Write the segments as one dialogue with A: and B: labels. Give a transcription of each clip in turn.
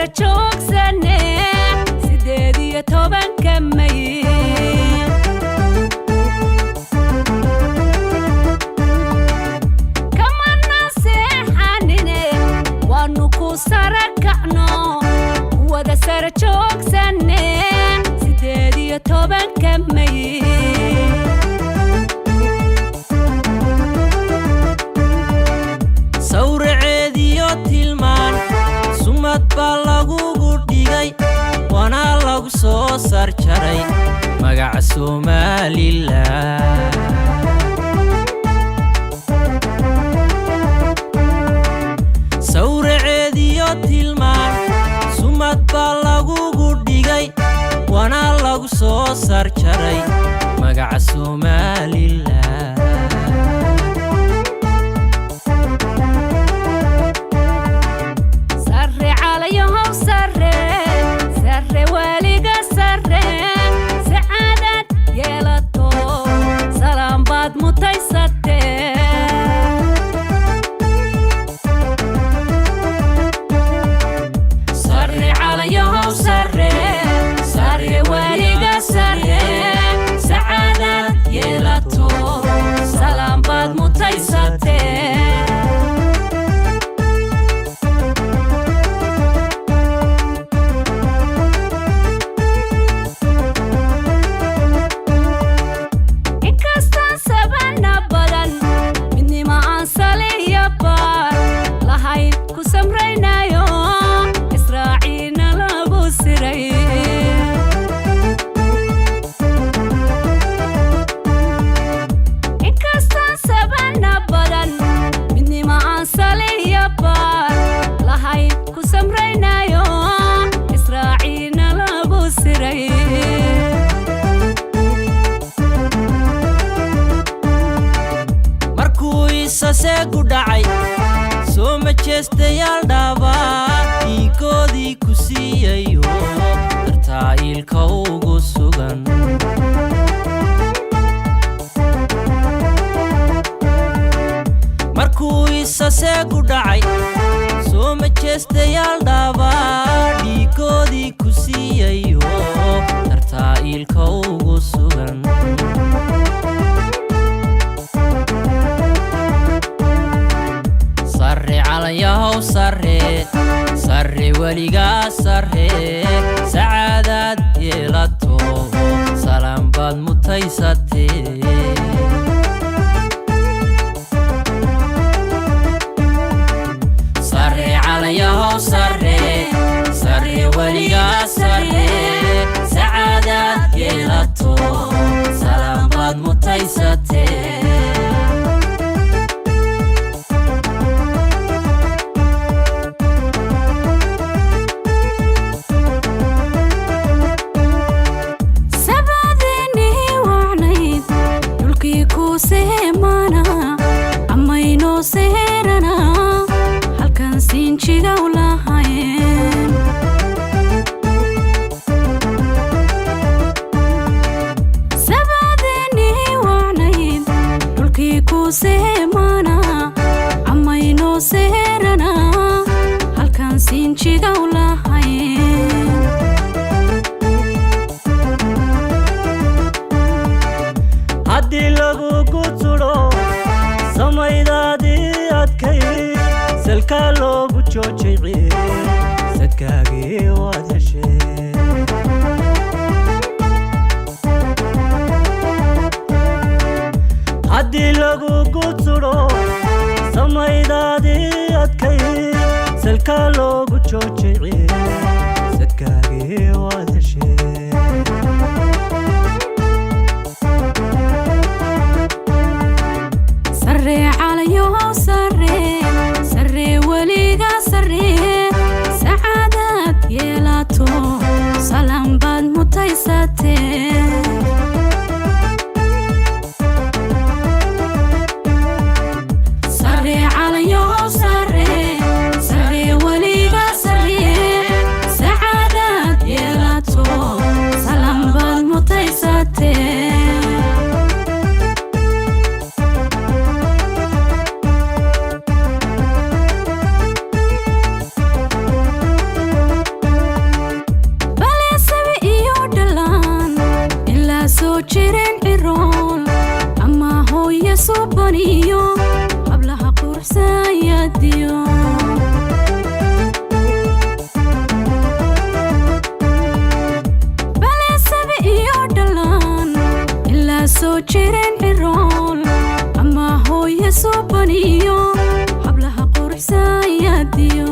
A: سرچوك سنة سدادية توبان كمي كمان نصيحانيني وانوكو سركعنو ودا سرچوك سنة سدادية توبان كمي
B: balagu digay wana lagu soo sarjaray magaca Soomaaliland sawraceediyo tilmaan sumad balagu digay wana lagu soo sarjaray magaca Soomaaliland ساسegu dhacay soo ma jeestayaal dhaaba ikoodi ku siiyayo tartaayilka ugu sugan markuu sasegu dhacay soo ma jeestayaal dhaaba ikoodi ku siiyayo tartaayilka ugu sugan ياهو سري وليغا سري سعادات يلاتو سلام باد متيساتي سري على ياهو سري وليغا سري سعادات يلاتو سلام باد متيساتي هدي لغو قدسلو سميدادي أدكي سلكا لغو جوجيغي سدكاغي وادهشي هدي لغو قدسلو سميدادي أدكي سلكا لغو جوجيغي سدكاغي وادهشي
A: سري على يوم سري وليغا سري jirin cirool ama hooyo suubaniyo hablaha quruxsayadiyo baleesabi iyo dhalaan ilaa soo jirin cirool ama hooyo suubaniyo hablaha quruxsayadiyo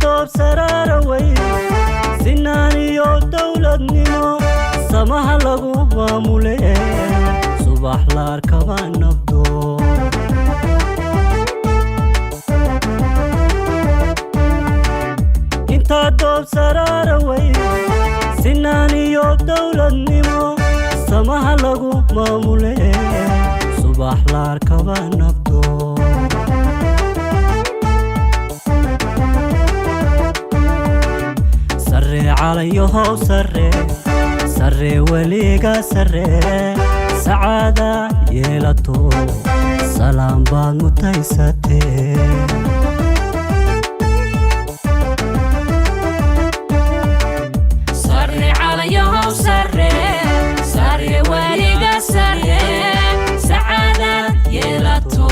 B: doob sararaway sinaan iyo dawladnimo samaha lagu maamule subax la arkaba nabdo inta doob sararaway sinaan iyo dawladnimo samaha lagu maamule subax la arkaba nabdo عليه سري سري وليقا سري سعادة يلتو سلام بان متيستي
A: سري عليه سري سري وليقا سري سعادة يلتو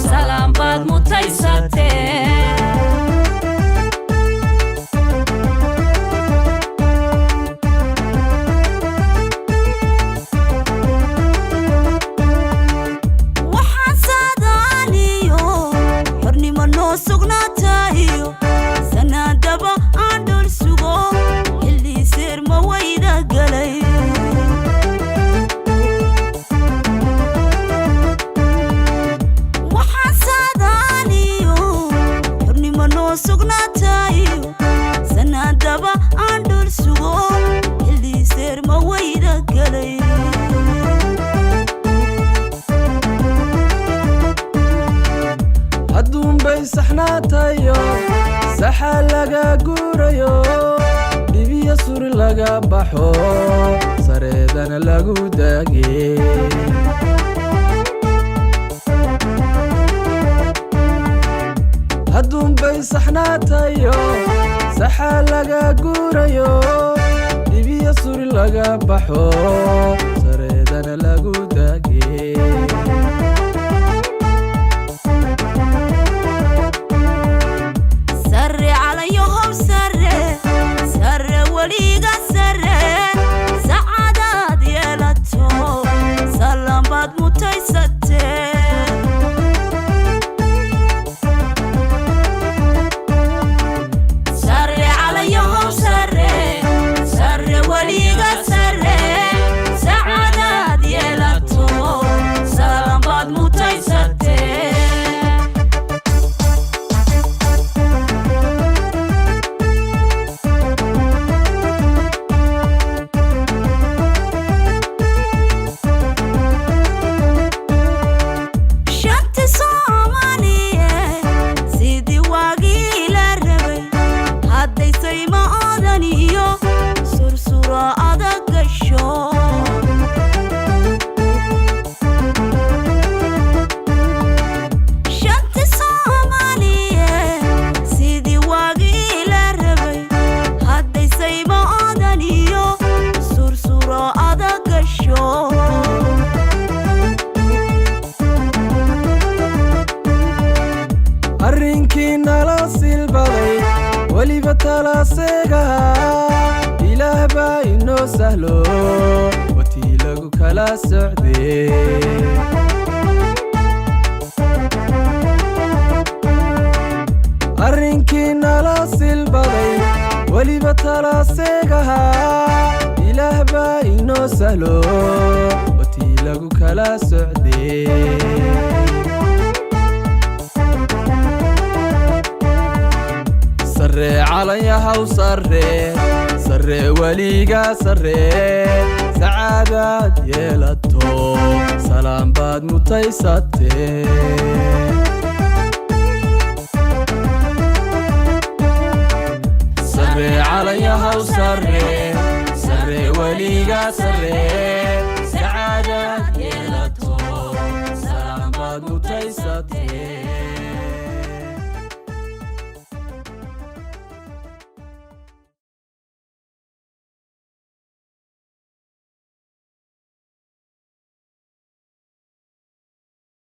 A: سلام بان متيستي
C: saxnaatayo saxa laga guurayo dhibiya sur laga baxo sareedana lagu daage haddun bay saxnaatayo saxa laga guurayo dhibiya sur laga baxo sareedana lagu daage waliba talaasega ilaah baa inoo sahlo watii lagu kala socdee arrinkii nala silbaday waliba talaasega ilaah baa inoo sahlo watii lagu kala socdee سري عليها وسري سري وليقا سري سعادة يلتو سلام بعد متيستي سري عليها وسري سري وليقا سري سعادة يلتو سلام بعد متيستي